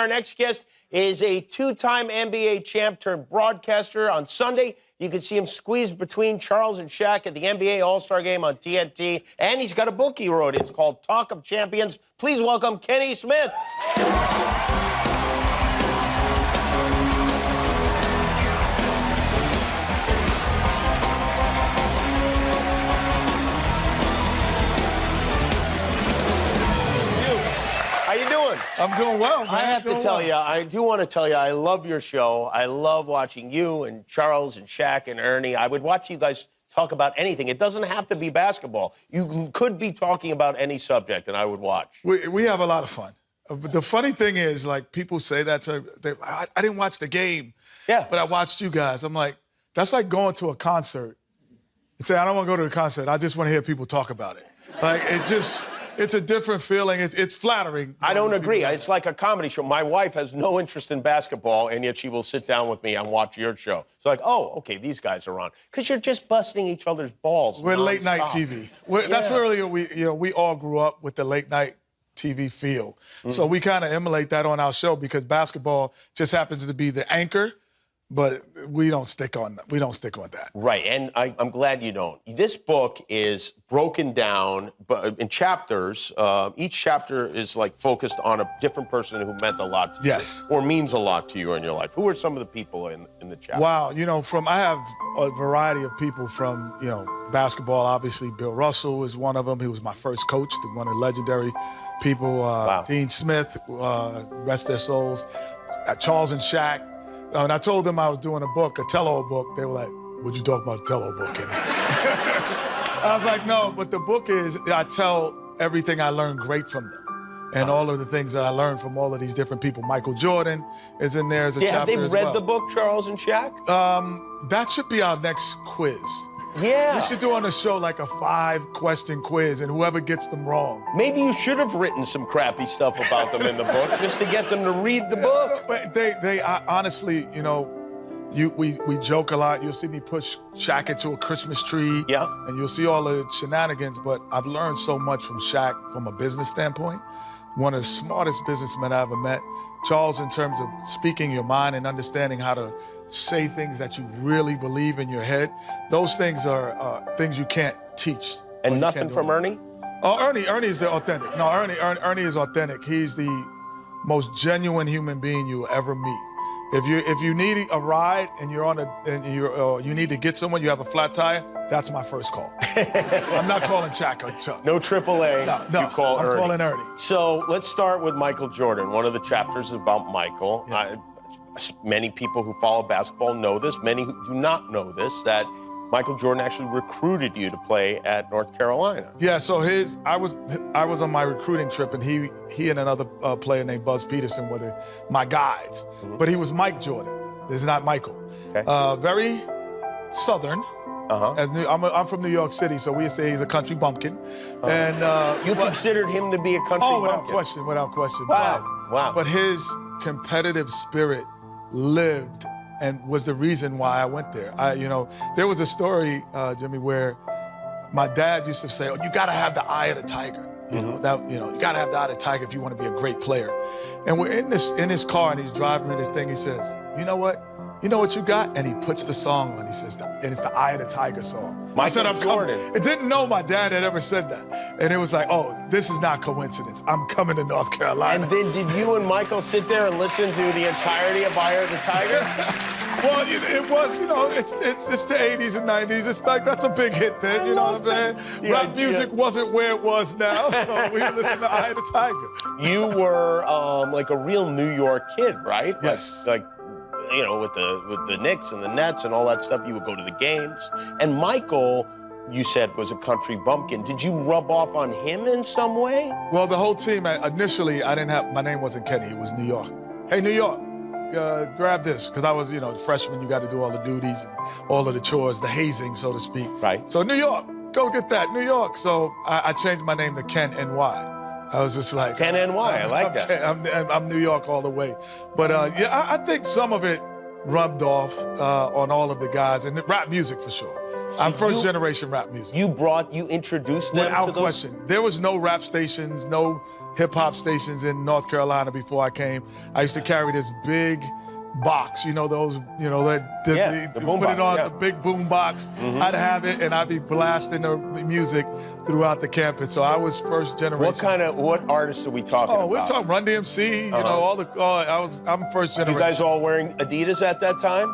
Our next guest is a two-time NBA champ turned broadcaster. On Sunday, you can see him squeezed between Charles and Shaq at the NBA All-Star Game on TNT. And he's got a book he wrote. It's called Talk of Champions. Please welcome Kenny Smith. How you doing? I'm doing well, man. I have to tell you, I do want to tell you, I love your show. I love watching you and Charles and Shaq and Ernie. I would watch you guys talk about anything. It doesn't have to be basketball. You could be talking about any subject, and I would watch. We have a lot of fun. The funny thing is, like, people say that I didn't watch the game, but I watched you guys. I'm like, that's like going to a concert and say, I don't want to go to the concert. I just want to hear people talk about it. Like, it's a different feeling. It's flattering. I don't agree. It's like a comedy show. My wife has no interest in basketball, and yet she will sit down with me and watch your show. It's like, oh, okay, these guys are on. Because you're just busting each other's balls. We're late night TV. That's really we all grew up with the late night TV feel. So we kind of emulate that on our show because basketball just happens to be the anchor. But we don't stick on that. Right, and I'm glad you don't. This book is broken down in chapters. Each chapter is like focused on a different person who meant a lot to you. Yes. Or means a lot to you in your life. Who are some of the people in the chapter? Wow, I have a variety of people from, basketball. Obviously, Bill Russell is one of them. He was my first coach, one of the legendary people. Wow. Dean Smith, rest their souls. Charles and Shaq. And I told them I was doing a book, a tell-all book. They were like, "Would you talk about a tell-all book, Kenny?" I was like, no, but the book is, I tell everything I learned great from them. And all of the things that I learned from all of these different people. Michael Jordan is in there as a chapter as well. Have they read the book, Charles and Shaq? That should be our next quiz. Yeah. We should do on the show like a 5-question quiz, and whoever gets them wrong. Maybe you should have written some crappy stuff about them in the book just to get them to read the book. But they honestly, we joke a lot. You'll see me push Shaq into a Christmas tree. Yeah. And you'll see all the shenanigans, but I've learned so much from Shaq from a business standpoint. One of the smartest businessmen I ever met. Charles, in terms of speaking your mind and understanding how to say things that you really believe in your head. Those things are things you can't teach. And nothing from Ernie? Oh, Ernie is the authentic. No, Ernie is authentic. He's the most genuine human being you will ever meet. If you need a ride and you need to get someone, you have a flat tire, that's my first call. I'm not calling Shaq or Chuck. No AAA. No, you call I'm Ernie. calling Ernie. So let's start with Michael Jordan. One of the chapters is about Michael. Yeah. Many people who follow basketball know this. Many who do not know this, that Michael Jordan actually recruited you to play at North Carolina. Yeah, so I was on my recruiting trip, and he and another player named Buzz Peterson were my guides. But he was Mike Jordan. This is not Michael. Okay. Very Southern. I'm from New York City, so we say he's a country bumpkin. And you considered him to be a country bumpkin? Without question. Wow. But his competitive spirit lived and was the reason why I went there. There was a story, Jimmy, where my dad used to say, "Oh, you gotta have the eye of the tiger." You gotta have the eye of the tiger if you want to be a great player. And we're in his car, and he's driving me this thing. He says, "You know what? You know what you got?" And he puts the song on. He says, and it's the Eye of the Tiger song. I said, "I'm coming." I didn't know my dad had ever said that. And it was like, oh, this is not coincidence. I'm coming to North Carolina. And then did you and Michael sit there and listen to the entirety of Eye of the Tiger? Well, it was, it's the 80s and 90s. It's like, that's a big hit then, you know what I'm saying? Rap music wasn't where it was now, so we listened to Eye of the Tiger. You were like a real New York kid, right? Yes. Like with the Knicks and the Nets and all that stuff, you would go to the games. And Michael, you said, was a country bumpkin. Did you rub off on him in some way? Well, the whole team, initially, my name wasn't Kenny, it was New York. Hey, New York, grab this. Because I was, freshman, you got to do all the duties and all of the chores, the hazing, so to speak. Right. So New York, go get that, New York. So I changed my name to Ken NY. I was just like... Ken NY, I like that. I'm New York all the way. But I think some of it rubbed off on all of the guys, and rap music for sure. I'm first generation rap music. You introduced them Without to those? question. There was no rap stations, no hip-hop stations in North Carolina before I came. I used to carry this big box, you know, those, you know, the boom put box, it on yeah. the big boom box. I'd have it, and I'd be blasting the music throughout the campus. So I was first generation. What artists are we talking about? We're talking Run DMC, you know, I'm first generation. You guys all wearing Adidas at that time?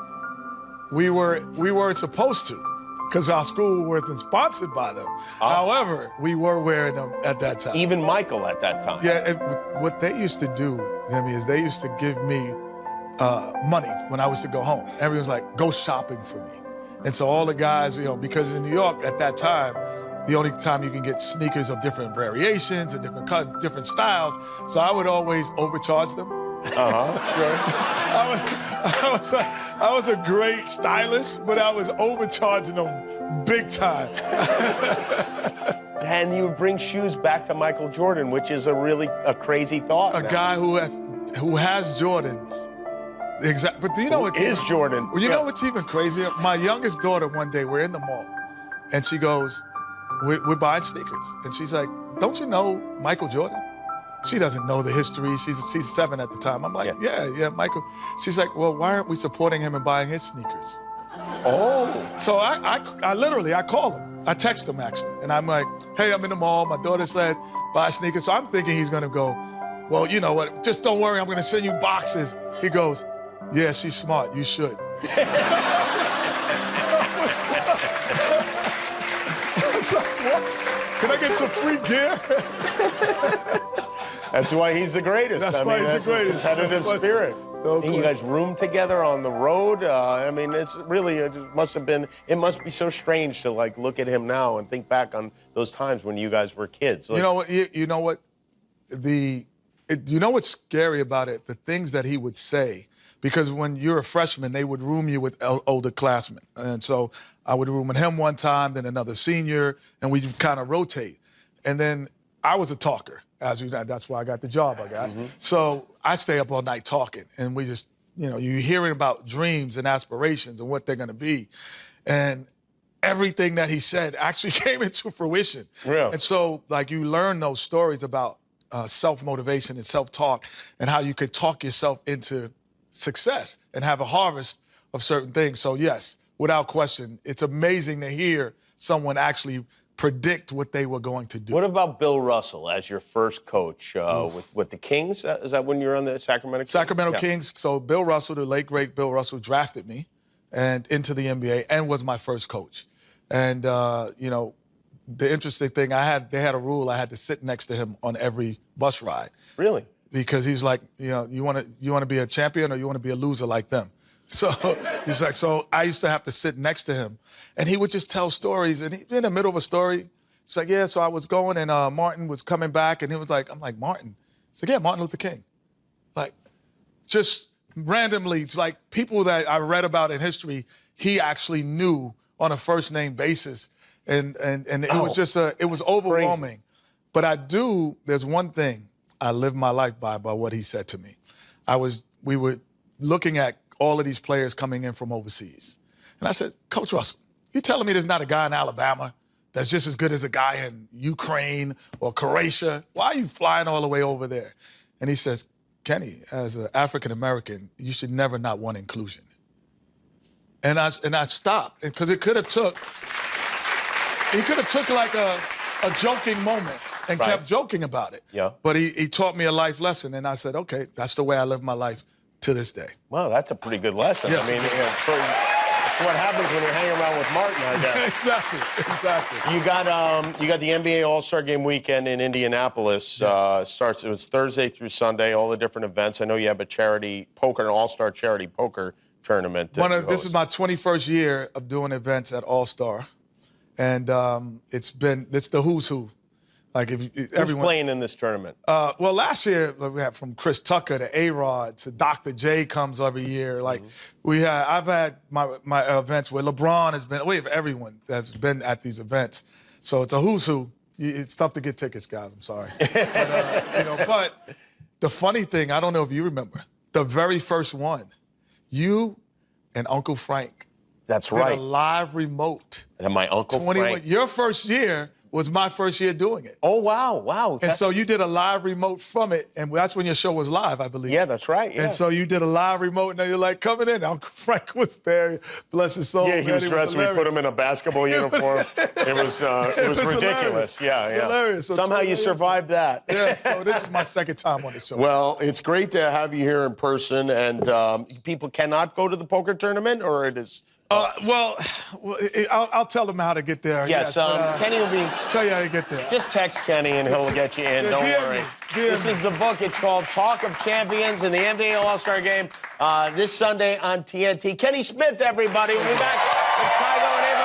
We weren't supposed to, because our school wasn't sponsored by them. However, we were wearing them at that time. Even Michael at that time. Yeah, what they used to do, Jimmy, is they used to give me money when I was to go home. Everyone was like, go shopping for me. And so all the guys, you know, because in New York at that time, the only time you can get sneakers of different variations and different colors, different styles. So I would always overcharge them. Sure. I was a great stylist, but I was overcharging them big time. And you would bring shoes back to Michael Jordan, which is a crazy thought. A guy who has Jordans. Exactly. But do you know what is Jordan? Well, you know what's even crazier? My youngest daughter, one day, we're in the mall, and she goes, we're buying sneakers. And she's like, don't you know Michael Jordan? She doesn't know the history. She's 7 at the time. I'm like, yeah, Michael. She's like, well, why aren't we supporting him and buying his sneakers? Oh. So I literally call him. I text him, actually. And I'm like, hey, I'm in the mall. My daughter said, buy sneakers. So I'm thinking he's going to go, well, you know what? Just don't worry. I'm going to send you boxes. He goes, yeah, she's smart. You should. I was like, what? Can I get some free gear? That's why he's the greatest. That's why he's the greatest. Competitive spirit. No And you guys roomed together on the road. I mean, it's really, it must be so strange to like look at him now and think back on those times when you guys were kids. Like, you know what? You know what's scary about it? The things that he would say. Because when you're a freshman, they would room you with older classmen. And so I would room with him one time, then another senior, and we kind of rotate. And then I was a talker, as you know, that's why I got the job I got. So I stay up all night talking, and we just, you know, you're hearing about dreams and aspirations and what they're going to be. And everything that he said actually came into fruition. Really? And so, like, you learn those stories about self-motivation and self-talk and how you could talk yourself into success and have a harvest of certain things. So yes, without question, it's amazing to hear someone actually predict what they were going to do. What about Bill Russell as your first coach with the Kings? Is that when you were on the Sacramento Kings? Sacramento Kings. So Bill Russell, the late, great Bill Russell, drafted me and into the NBA and was my first coach. And, you know, the interesting thing, they had a rule I had to sit next to him on every bus ride. Really? Because he's like, you know, you want to be a champion or you want to be a loser like them? So he's like, so I used to have to sit next to him, and he would just tell stories. And in the middle of a story, he's like, yeah, so I was going, and Martin was coming back, and he was like, I'm like, Martin? He's like, yeah, Martin Luther King. Like, just randomly, it's like people that I read about in history, he actually knew on a first name basis, and it was just it was overwhelming. Crazy. But there's one thing I live my life by what he said to me. We were looking at all of these players coming in from overseas. And I said, Coach Russell, you telling me there's not a guy in Alabama that's just as good as a guy in Ukraine or Croatia? Why are you flying all the way over there? And he says, Kenny, as an African-American, you should never not want inclusion. And I stopped, because he could have took like a joking moment and kept joking about it. Yeah. But he taught me a life lesson, and I said, okay, that's the way I live my life to this day. Wow, that's a pretty good lesson. Yes. I mean, that's what happens when you're hanging around with Martin, I guess. Exactly. You got the NBA All-Star Game weekend in Indianapolis. Yes. It was Thursday through Sunday, all the different events. I know you have a charity poker, an All-Star charity poker tournament. This is my 21st year of doing events at All-Star. And it's the who's who. Like Who's playing in this tournament? Well, last year we had from Chris Tucker to A-Rod to Dr. J comes every year. Like I've had my events where LeBron has been. We have everyone that's been at these events, so it's a who's who. It's tough to get tickets, guys. I'm sorry, but the funny thing, I don't know if you remember, the very first one, you and Uncle Frank. That's did right. a live remote. And my Uncle 21, Frank. Your first year was my first year doing it. Oh, wow. And so you did a live remote from it, and that's when your show was live, I believe. Yeah, that's right. Yeah. And so you did a live remote, and then you're like, coming in. Frank was there, bless his soul. Yeah, he was dressed. We put him in a basketball uniform. It was ridiculous. Hilarious. Yeah. Hilarious. So somehow you survived that. Yeah, so this is my second time on the show. Well, it's great to have you here in person, and people cannot go to the poker tournament, or it is... Well, I'll tell them how to get there. Yes, Kenny will be... Tell you how to get there. Just text Kenny and he'll get you in. Don't worry. This is the book. It's called Talk of Champions in the NBA All-Star Game this Sunday on TNT. Kenny Smith, everybody. We'll be back with Kygo and